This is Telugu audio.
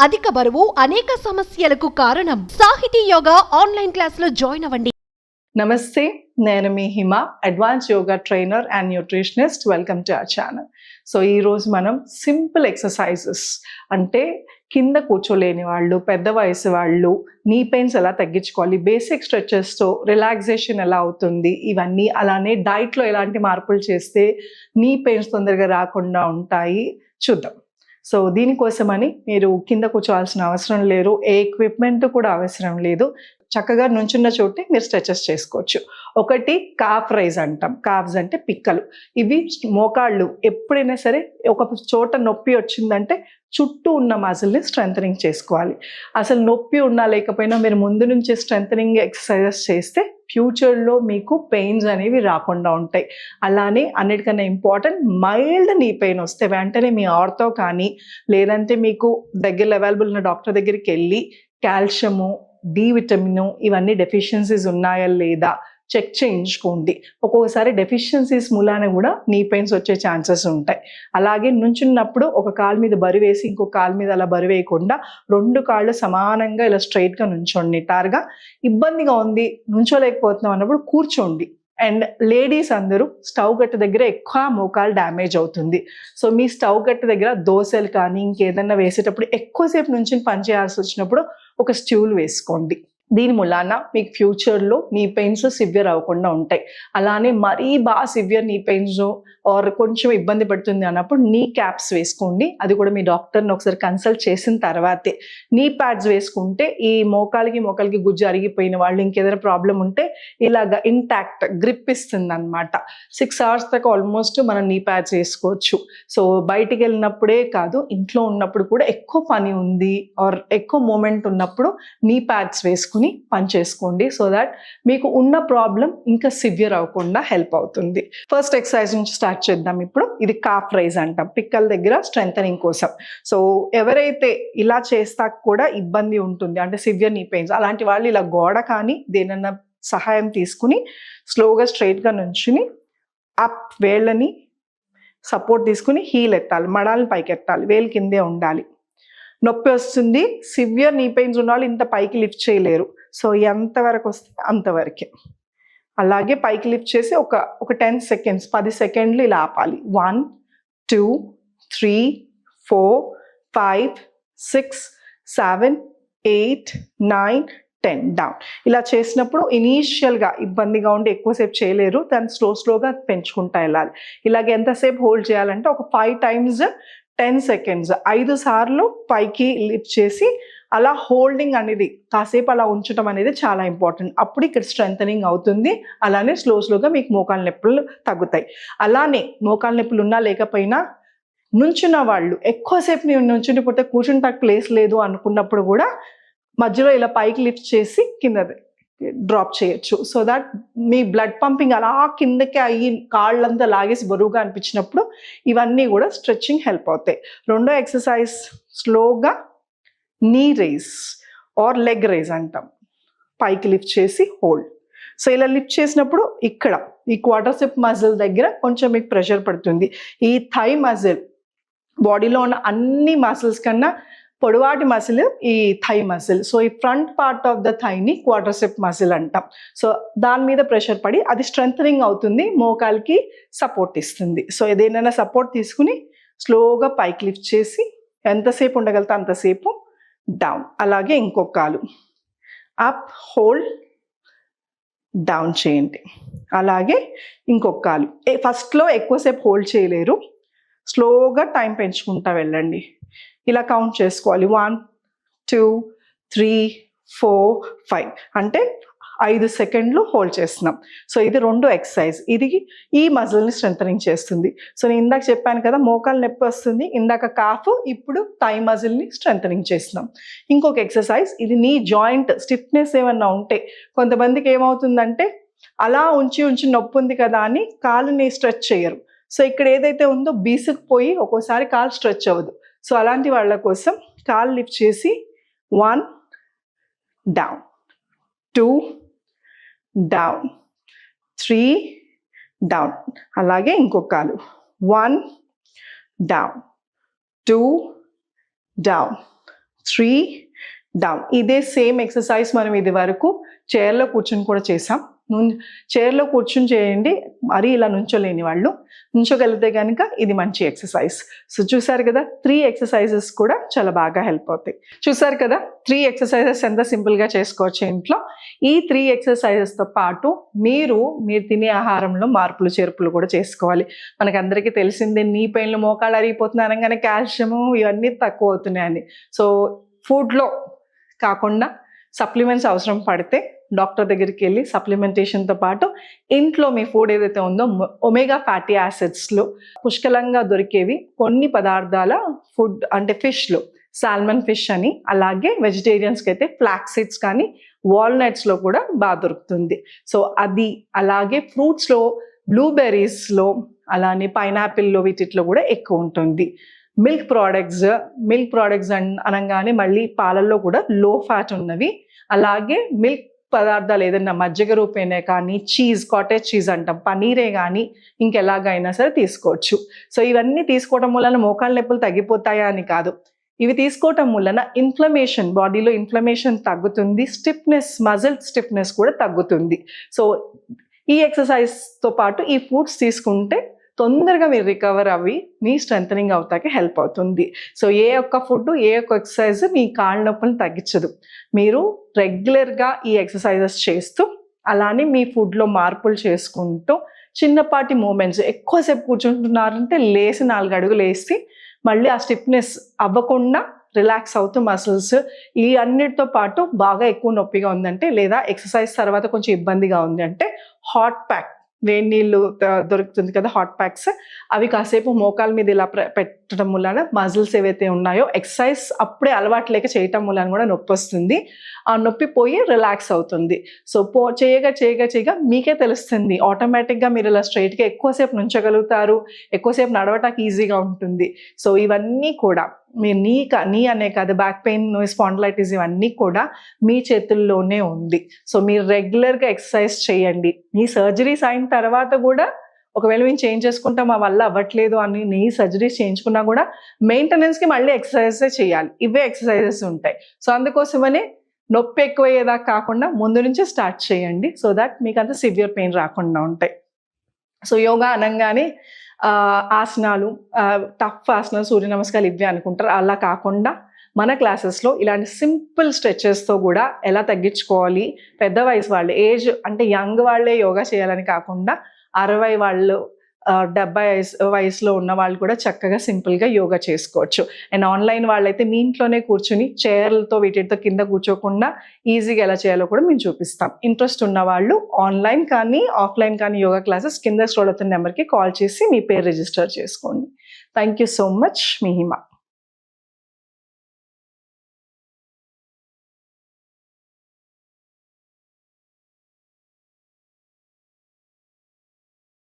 అధిక బరువు అనేక సమస్యలకు కారణం. సాహితీ యోగా ఆన్లైన్ క్లాసులో జాయిన్ అవ్వండి. నమస్తే, నేను మీ Hima, advance yoga trainer and nutritionist. Welcome to our channel. So ఈరోజు మనం సింపుల్ ఎక్సర్సైజెస్ అంటే కింద కూర్చోలేని వాళ్ళు, పెద్ద వయసు వాళ్ళు నీ పెయిన్స్ ఎలా తగ్గించుకోవాలి, బేసిక్ స్ట్రెచెస్తో రిలాక్సేషన్ ఎలా అవుతుంది, ఇవన్నీ అలానే డైట్లో ఎలాంటి మార్పులు చేస్తే నీ పెయిన్స్ తొందరగా రాకుండా ఉంటాయి చూద్దాం. సో దీనికోసమని మీరు కింద కూర్చోవాల్సిన అవసరం లేదు, ఏ ఎక్విప్మెంట్ కూడా అవసరం లేదు. చక్కగా నుంచున్న చోటే మీరు స్ట్రెచెస్ చేసుకోవచ్చు. ఒకటి కాఫ్ రైజ్ అంటాం. కాఫ్స్ అంటే పిక్కలు. ఇవి మోకాళ్ళు ఎప్పుడైనా సరే ఒక చోట నొప్పి వచ్చిందంటే చుట్టూ ఉన్న మజిల్ని స్ట్రెంథనింగ్ చేసుకోవాలి. అసలు నొప్పి ఉన్నా లేకపోయినా మీరు ముందు నుంచి స్ట్రెంథనింగ్ ఎక్సర్సైజెస్ చేస్తే ఫ్యూచర్లో మీకు పెయిన్స్ అనేవి రాకుండా ఉంటాయి. అలానే అన్నిటికన్నా ఇంపార్టెంట్, మైల్డ్ నీ పెయిన్ వస్తే వెంటనే మీ ఆర్థో కానీ లేదంటే మీకు దగ్గరలో అవైలబుల్ ఉన్న డాక్టర్ దగ్గరికి వెళ్ళి కాల్షియము, డి విటమిన్ ఇవన్నీ డెఫిషియన్సీస్ ఉన్నాయా లేదా చెక్ చేయించుకోండి. ఒక్కొక్కసారి డెఫిషియన్సీస్ మూలాన కూడా నీ పెయిన్స్ వచ్చే ఛాన్సెస్ ఉంటాయి. అలాగే నుంచున్నప్పుడు ఒక కాలు మీద బరువు వేసి ఇంకో కాలు మీద అలా బరువు వేయకుండా 2 కాళ్ళు సమానంగా ఇలా స్ట్రైట్గా నుంచోండి. నిటారుగా. ఇబ్బందిగా ఉంది, నుంచోలేకపోతున్నాం అన్నప్పుడు కూర్చోండి. అండ్ లేడీస్ అందరూ స్టవ్ గట్టు దగ్గర ఎక్కువ మోకాలు డ్యామేజ్ అవుతుంది. సో మీ స్టవ్ గట్టు దగ్గర దోశలు కానీ ఇంకేదన్నా వేసేటప్పుడు ఎక్కువసేపు నుంచి పని చేయాల్సి వచ్చినప్పుడు ఒక స్టూల్ వేసుకోండి. దీని మూలాన మీకు ఫ్యూచర్లో నీ పెయిన్స్ సివియర్ అవ్వకుండా ఉంటాయి. అలానే మరీ బాగా సివియర్ నీ పెయిన్స్ ఆర్ కొంచెం ఇబ్బంది పడుతుంది అన్నప్పుడు నీ క్యాప్స్ వేసుకోండి. అది కూడా మీ డాక్టర్ని ఒకసారి కన్సల్ట్ చేసిన తర్వాతే. నీ ప్యాడ్స్ వేసుకుంటే ఈ మోకాలికి గుజ్జు అరిగిపోయిన వాళ్ళు, ఇంకేదైనా ప్రాబ్లం ఉంటే ఇలాగ ఇంటాక్ట్ గ్రిప్ ఇస్తుంది అనమాట. 6 hours దాకా ఆల్మోస్ట్ మనం నీ ప్యాడ్స్ వేసుకోవచ్చు. సో బయటికి వెళ్ళినప్పుడే కాదు, ఇంట్లో ఉన్నప్పుడు కూడా ఎక్కువ పని ఉంది ఆర్ ఎక్కువ మూమెంట్ ఉన్నప్పుడు నీ ప్యాడ్స్ వేసుకుని పని చేసుకోండి. సో దాట్ మీకు ఉన్న ప్రాబ్లం ఇంకా సివియర్ అవ్వకుండా హెల్ప్ అవుతుంది. ఫస్ట్ ఎక్సర్సైజ్ నుంచి స్టార్ట్ చేద్దాం. ఇప్పుడు ఇది కాఫ్ రైజ్ అంటాం, పిక్కల దగ్గర స్ట్రెంథనింగ్ కోసం. సో ఎవరైతే ఇలా చేస్తా కూడా ఇబ్బంది ఉంటుంది అంటే సివియర్ నీ పెయిన్స్, అలాంటి వాళ్ళు ఇలా గోడ కానీ దేనన్నా సహాయం తీసుకుని స్లోగా స్ట్రైట్గా నుంచుని అప్ వేళ్ళని సపోర్ట్ తీసుకుని హీల్ ఎత్తాలి, మడాలని పైకి ఎత్తాలి, వేలు కిందే ఉండాలి. నొప్పి వస్తుంది, సివియర్ నీ పెయిన్స్ ఉన్న వాళ్ళు ఇంత పైకి లిఫ్ట్ చేయలేరు. సో ఎంతవరకు వస్తే అంతవరకే. అలాగే పైకి లిఫ్ట్ చేసి ఒక 10 seconds 10 సెకండ్లు ఇలా ఆపాలి. 1 2 3 4 5 6 7 8 9 10 డౌన్. ఇలా చేసినప్పుడు ఇనీషియల్గా ఇబ్బందిగా ఉండి ఎక్కువసేపు చేయలేరు, దాన్ని స్లోగా పెంచుకుంటా వెళ్ళాలి. ఇలాగ ఎంతసేపు హోల్డ్ చేయాలంటే ఒక 5 times 10 seconds 5 సార్లు పైకి లిఫ్ట్ చేసి అలా హోల్డింగ్ అనేది కాసేపు అలా ఉంచడం అనేది చాలా ఇంపార్టెంట్. అప్పుడు ఇక్కడ స్ట్రెంథనింగ్ అవుతుంది. అలానే స్లోగా మీకు మోకాళ్ళ నొప్పులు తగ్గుతాయి. అలానే మోకాళ్ళ నొప్పులు ఉన్నా లేకపోయినా నుంచున్న వాళ్ళు ఎక్కువసేపు నేను నుంచుండిపోతే కూర్చుంటా ప్లేస్ లేదు అనుకున్నప్పుడు కూడా మధ్యలో ఇలా పైకి లిఫ్ట్ చేసి కింద డ్రాప్ చేయొచ్చు. So that me blood pumping అలా కిందకి అయ్యి కాళ్ళంతా లాగేసి బరువుగా అనిపించినప్పుడు ఇవన్నీ కూడా స్ట్రెచ్చింగ్ హెల్ప్ అవుతాయి. రెండో ఎక్సర్సైజ్ స్లోగా నీ రైజ్ ఆర్ లెగ్ రైజ్ అంటాం. పైకి లిఫ్ట్ చేసి హోల్డ్. సో ఇలా లిఫ్ట్ చేసినప్పుడు ఇక్కడ ఈ క్వాడ్రిసెప్ మజిల్ దగ్గర కొంచెం మీకు ప్రెషర్ పడుతుంది. ఈ థై మజిల్ బాడీలో ఉన్న అన్ని మజిల్స్ కన్నా పొడవాటి మజిల్ ఈ థై మజిల్. సో ఈ ఫ్రంట్ పార్ట్ ఆఫ్ ద థైని క్వాడ్రిసెప్ మజిల్ అంటాం. సో దాని మీద ప్రెషర్ పడి అది స్ట్రెంథనింగ్ అవుతుంది, మోకాలికి సపోర్ట్ ఇస్తుంది. సో ఏదైనా సపోర్ట్ తీసుకుని స్లోగా పైకి లిఫ్ట్ చేసి ఎంతసేపు ఉండగలితే అంతసేపు డౌన్. అలాగే ఇంకొక కాలు అప్ హోల్డ్ డౌన్ చేయండి. అలాగే ఇంకొక కాలు. ఫస్ట్లో ఎక్కువసేపు హోల్డ్ చేయలేరు, స్లోగా టైం పెంచుకుంటా వెళ్ళండి. ఇలా కౌంట్ చేసుకోవాలి. 1 2 3 4 5 అంటే 5 సెకండ్లు హోల్డ్ చేస్తున్నాం. సో ఇది రెండో ఎక్సర్సైజ్. ఇది ఈ మజిల్ని స్ట్రెంథనింగ్ చేస్తుంది. సో నేను ఇందాక చెప్పాను కదా మోకాలు నొప్పి వస్తుంది, ఇందాక కాఫ్, ఇప్పుడు థై మజిల్ని స్ట్రెంథనింగ్ చేస్తున్నాం. ఇంకొక ఎక్సర్సైజ్, ఇది నీ జాయింట్ స్టిఫ్నెస్ ఏమన్నా ఉంటే, కొంతమందికి ఏమవుతుందంటే అలా ఉంచి నొప్పి ఉంది కదా అని కాలుని స్ట్రెచ్ చేయరు. సో ఇక్కడ ఏదైతే ఉందో బీసుకుపోయి ఒక్కోసారి కాలు స్ట్రెచ్ అవ్వదు. సో అలాంటి వాళ్ళ కోసం కాలు లిఫ్ట్ చేసి 1 డౌన్ 2 డౌన్ 3 డౌన్. అలాగే ఇంకొక కాలు 1 డౌన్ 2 డౌన్ 3 డౌన్. ఇదే సేమ్ ఎక్సర్సైజ్ మనం ఇది వరకు చైర్లో కూర్చుని కూడా చేసాం. చైర్లో కూర్చుని చేయండి, మరీ ఇలా నుంచోలేని వాళ్ళు నుంచోగలిగితే కనుక ఇది మంచి ఎక్సర్సైజ్. సో చూసారు కదా, 3 ఎక్సర్సైజెస్ కూడా చాలా బాగా హెల్ప్ అవుతాయి. చూసారు కదా 3 ఎక్సర్సైజెస్ ఎంత సింపుల్గా చేసుకోవచ్చు ఇంట్లో. ఈ 3 ఎక్సర్సైజెస్తో పాటు మీరు తినే ఆహారంలో మార్పులు చేర్పులు కూడా చేసుకోవాలి. మనకందరికీ తెలిసిందే, నీ పెయిన్లు మోకాళ్ళు అరిగిపోతున్నాయి అనగానే కాల్షియము ఇవన్నీ తక్కువ అవుతున్నాయని. సో ఫుడ్లో కాకుండా సప్లిమెంట్స్ అవసరం పడితే డాక్టర్ దగ్గరికి వెళ్ళి సప్లిమెంటేషన్తో పాటు ఇంట్లో మీ ఫుడ్ ఏదైతే ఉందో ఒమేగా ఫ్యాటీ యాసిడ్స్లో పుష్కలంగా దొరికేవి కొన్ని పదార్థాల ఫుడ్ అంటే ఫిష్లో సాల్మన్ ఫిష్ అని, అలాగే వెజిటేరియన్స్కి అయితే ఫ్లాక్స్ సీడ్స్ కానీ వాల్నట్స్లో కూడా బాగా దొరుకుతుంది. సో అది, అలాగే ఫ్రూట్స్లో బ్లూబెర్రీస్లో, అలానే పైనాపిల్లో వీటిలో కూడా ఎక్కువ ఉంటుంది. మిల్క్ ప్రోడక్ట్స్ అనగానే మళ్ళీ పాలల్లో కూడా లో ఫ్యాట్ ఉన్నవి, అలాగే మిల్క్ పదార్థాలు ఏదైనా మజ్జిగ రూపేనే కానీ, చీజ్, కాటేజ్ చీజ్ అంటాం, పనీరే కానీ ఇంకెలాగైనా సరే తీసుకోవచ్చు. సో ఇవన్నీ తీసుకోవడం వలన మోకాళ్ళ నొప్పులు తగ్గిపోతాయా అని కాదు, ఇవి తీసుకోవటం వలన ఇన్ఫ్లమేషన్, బాడీలో ఇన్ఫ్లమేషన్ తగ్గుతుంది, మజిల్ స్టిఫ్నెస్ కూడా తగ్గుతుంది. సో ఈ ఎక్సర్సైజ్తో పాటు ఈ ఫుడ్స్ తీసుకుంటే తొందరగా మీరు రికవర్ అవి మీ స్ట్రెంథనింగ్ అవుతాకి హెల్ప్ అవుతుంది. సో ఏ ఒక్క ఫుడ్, ఏ ఒక్క ఎక్సర్సైజ్ మీ కాళ్ళ నొప్పులను తగ్గించదు. మీరు రెగ్యులర్గా ఈ ఎక్సర్సైజెస్ చేస్తూ, అలానే మీ ఫుడ్లో మార్పులు చేసుకుంటూ, చిన్నపాటి మూమెంట్స్, ఎక్కువసేపు కూర్చుంటున్నారంటే లేసి 4 అడుగులు వేసి మళ్ళీ ఆ స్టిఫ్నెస్ అవ్వకుండా రిలాక్స్ అవుతూ మసిల్స్, ఈ అన్నిటితో పాటు బాగా ఎక్కువ నొప్పిగా ఉందంటే, లేదా ఎక్సర్సైజ్ తర్వాత కొంచెం ఇబ్బందిగా ఉంది అంటే హాట్ ప్యాక్, వేడి నీళ్ళు దొరుకుతుంది కదా హాట్ ప్యాక్స్, అవి కాసేపు మోకాల మీద ఇలా పెట్టడం వలన మజిల్స్ ఏవైతే ఉన్నాయో ఎక్సర్సైజ్ అప్పుడే అలవాటు లేక చేయటం వలన కూడా నొప్పి వస్తుంది, ఆ నొప్పి పోయి రిలాక్స్ అవుతుంది. సో చేయగా మీకే తెలుస్తుంది, ఆటోమేటిక్గా మీరు ఇలా స్ట్రైట్గా ఎక్కువసేపు నుంచగలుగుతారు, ఎక్కువసేపు నడవటానికి ఈజీగా ఉంటుంది. సో ఇవన్నీ కూడా మీరు నీ అనే కాదు, బ్యాక్ పెయిన్, స్పాండిలైటిస్ ఇవన్నీ కూడా మీ చేతుల్లోనే ఉంది. సో మీరు రెగ్యులర్గా ఎక్సర్సైజ్ చేయండి. నీ సర్జరీస్ అయిన తర్వాత కూడా ఒకవేళ మేము చేంజ్ చేసుకుంటాం, మా వల్ల అవ్వట్లేదు అని నీ సర్జరీస్ చేయించుకున్నా కూడా మెయింటెనెన్స్కి మళ్ళీ ఎక్సర్సైజెస్ చేయాలి, ఇవే ఎక్సర్సైజెస్ ఉంటాయి. సో అందుకోసమనే నొప్పి ఎక్కువయ్యేదాకా కాకుండా ముందు నుంచే స్టార్ట్ చేయండి, సో దట్ మీకు అంత సివియర్ పెయిన్ రాకుండా ఉంటాయి. సో యోగా అనగానే ఆసనాలు, టఫ్ ఆసనాలు, సూర్య నమస్కారాలు ఇవే అనుకుంటారు. అలా కాకుండా మన క్లాసెస్లో ఇలాంటి సింపుల్ స్ట్రెచెస్తో కూడా ఎలా తగ్గించుకోవాలి, పెద్ద వయసు వాళ్ళు, ఏజ్ అంటే యంగ్ వాళ్ళే యోగా చేయాలని కాకుండా 60 వాళ్ళు, 70 వయసులో ఉన్న వాళ్ళు కూడా చక్కగా సింపుల్గా యోగా చేసుకోవచ్చు. అండ్ ఆన్లైన్ వాళ్ళైతే మీ ఇంట్లోనే కూర్చుని చైర్లతో వీటితో కింద కూర్చోకుండా ఈజీగా ఎలా చేయాలో కూడా మేము చూపిస్తాం. ఇంట్రెస్ట్ ఉన్న వాళ్ళు ఆన్లైన్ కానీ ఆఫ్లైన్ కానీ యోగా క్లాసెస్ కింద స్క్రోల్ అవుతున్న నెంబర్కి కాల్ చేసి మీ పేరు రిజిస్టర్ చేసుకోండి. Thank you so much. Me Hima.